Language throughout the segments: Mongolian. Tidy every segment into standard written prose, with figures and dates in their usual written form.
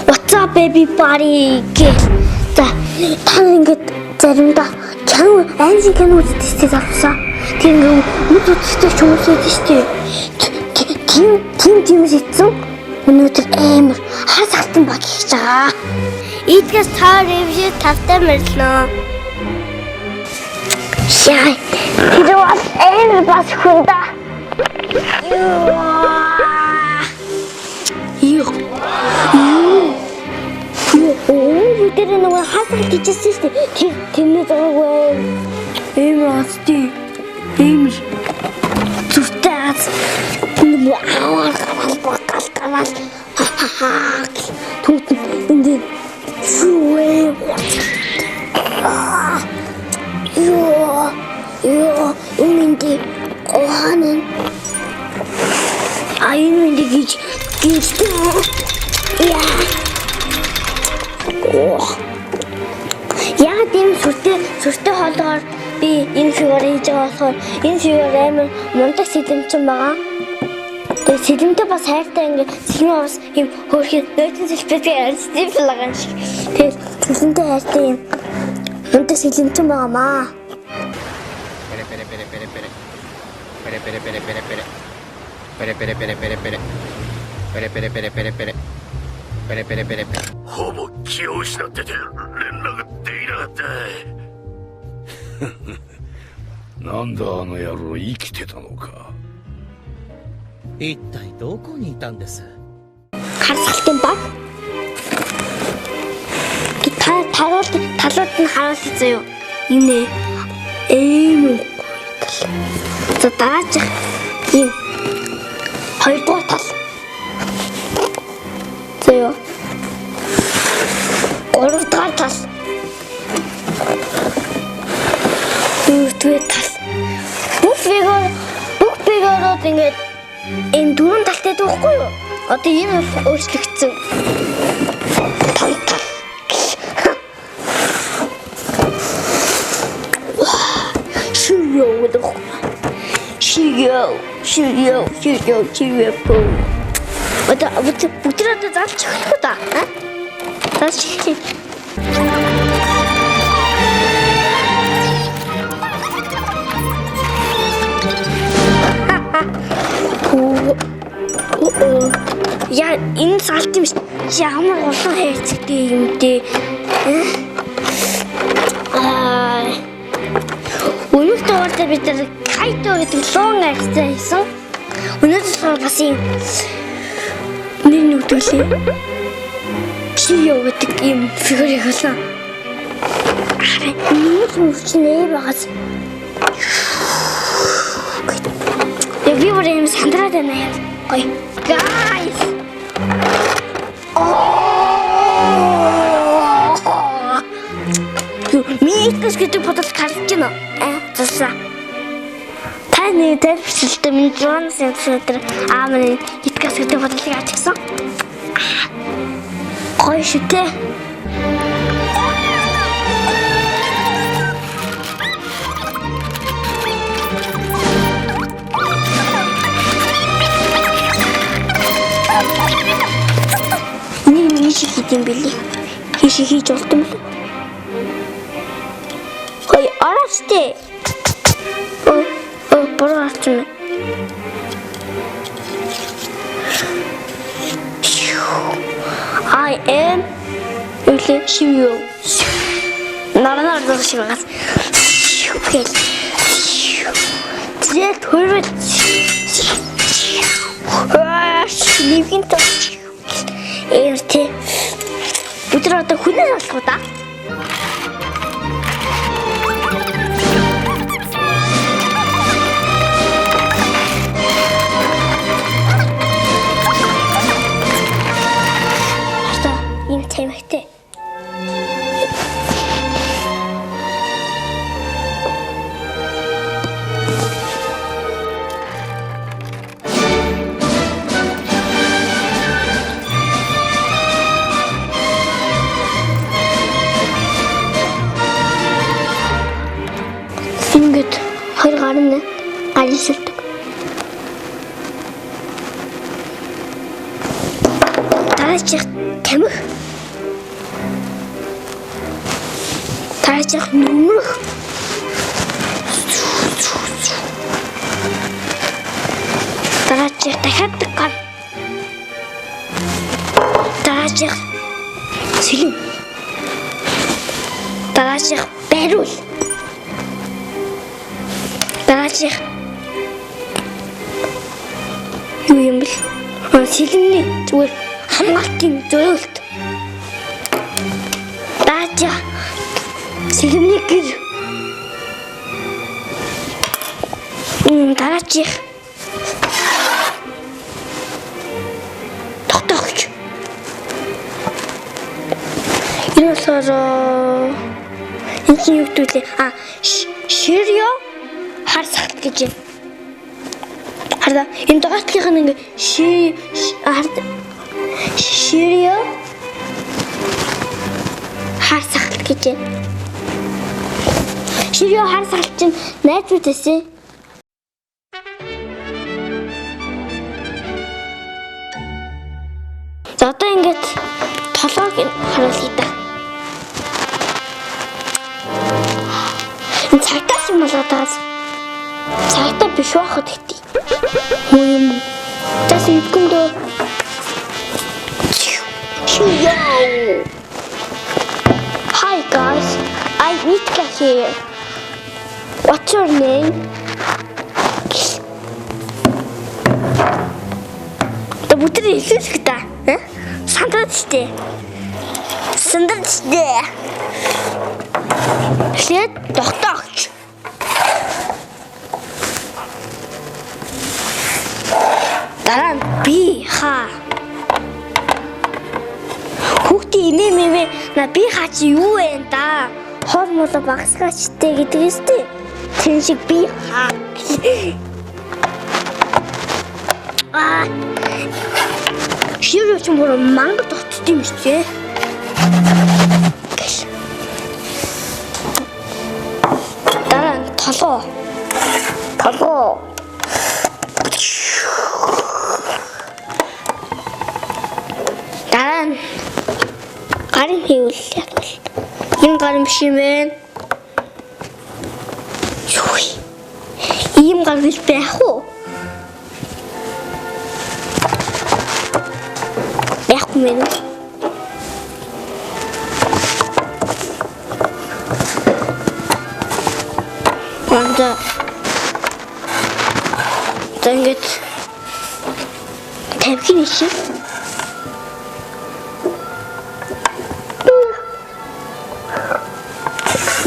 What's up everybody гэж. За та ингээд заримдаа кино анжи кино үздэг авсан. Тийм нүд үздэг ч хүмүүс байдаг шүү дээ. Тийм зэтсэн. Өнөөдөр амар хар салтан баг хийж байгаа. Эдгээс та ревью тавтай мэрлээ. Яа. Тэр бас амар бас хүнда. Тэр нэг хасах гэжсэн шүү дээ. Тэрний зураг амар асти. Амар зүвтээс нэг аваад тут энэ шуэ. Уминди оhanın ayın geçti. Ya. Яг тийм сүртэй хоолоор би энэ фигурыг хийж байгаа болохоор энэ фигур амар мундаг сэдэмчин байгаа. Тэгээ сэдэмтэй бас хайртай ингээд сэдэмээ бас юм хөөрхөн нойтон сэлбэтэй арьстай байгаа шиг. Тэгээ сэдэмтэй хайртай юм мундаг сэдэмчин байгаамаа. Пере. ほぼ気を失ってて連絡できなかった。なんだあの野郎生きてたのか。一体どこにいたんです？ Хар салтын баг. Талууд нь харуулсан заяа. Энэ ийм тал. За дааж ийм хоёрдугаар тал. Заяа. Гуравдугаар тал. Дөрөвдүгээр тал. Бүх фигурууд ингээд энэ дөрвөн талтай дүүхгүй юу? Одоо энэ өөрчлөгдсөн. Тал. Шиё. Одоо бүгдээ залж эхлэх үү та? Залж эхлэе. Яа, энэ салт юм ямар олон хайрцагтай юм дээ. Өнөөдөр дугаард бид Кайто гэдэг лон акцтай хийсэн. Өнөөдөр бас юм нэг нүдүүлээ. Шиё гэдэг юм фигурыг холоо. Нүдүүлээ багас. Яг би бүр юм сандраад байна яа. Ой. Guys. Микс гэдэг бодол гарч байна. Зурсаа. Таны төвчлөлтөд минь дрон сенсор аамын итгэс гэдэг бодлыг ачсан. Гоё шүү дээ. Нэг шиг хийм бэлээ. Хийж болтом л. Хой арасте. Бороо арчна. I am Shio. Нарана зуршигаас. Тэгээд хөрөж. Ливинт. Эртэ. Өдөр одоо хүнээ болох уу та? Тэмхтэй. Ингээд хоёр гарна. Алисэлдэг. Дараачих тамхи. Дараачих нүмерх. Дараачих дахиад гар. Дараачих сэлэм. Дараачих бариул. Дараачих юу юм бэл? Сэлэмний зүгээр хамгаалтын зөвлөлт. Дараачих сэлэмний гэр. Дараачих тогтоогч. Энэ болохоор энэ юу гэдэг вэ? Ширио хар сахт гэж юм. Хараа энэ доотлынх нь ингээ ширио хар сахт гэж юм. Ширио хар сахт чинь найзууд эсэ. За одоо ингээд толгойг харуулъя да. Энэ цагтаа юм болоод байгаас. Цагтаа биш байхад гэдэг. Хөө юм. Тас итгэндөө. Hi guys, I Nitka here. What's your name? Та бүдэр хэлэх та. Сандраад штэ. Сандраад штэ. Эхлээд тогтоогч. Дараа нь би хаа. Хүүхдээ имээ на би хаа чи юу вэ да? Хол моло багсгачтэй гэдгээс тий. Тэн шиг би хаа. Ширэв ч мөр мангар тогтд юм шүү дээ. Дараа нь толгоо. Дараа нь гарын хийвэл ядвал. Энэ гарын биш юм бэ? Юу? Ийм гар биш байх уу? Мэн. Ванда. Тэнгет. Тавхин иши.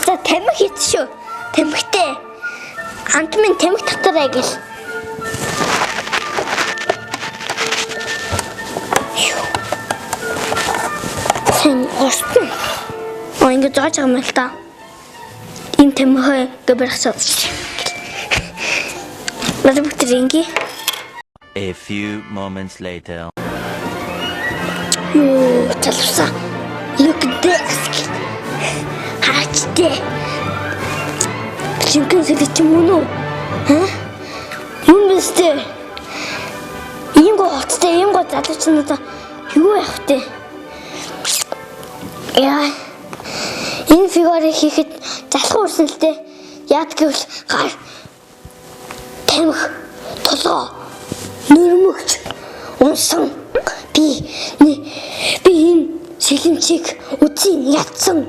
За тамхи хийх шүү. Тамхитэй. Антмын тамхи татараа гэл. Остон. Ингээд зааж байгаа юм л та. Ийм тамхи гэрхсаад. Надад A few moments later. Юу талсан. Look at this. Хачтэй. Чинхэн сэлч юм уу? Юм бистэ. Ийм гоцтой, ийм гоц залуучнуудаа юу явах вэ? Яа. Энэ фигурыг хийхэд залхуу урсан л дээ. Яад гэвэл гар тамхи толгоо нөрмөгч унсан би энэ сэлэмчийг үзэн ядсан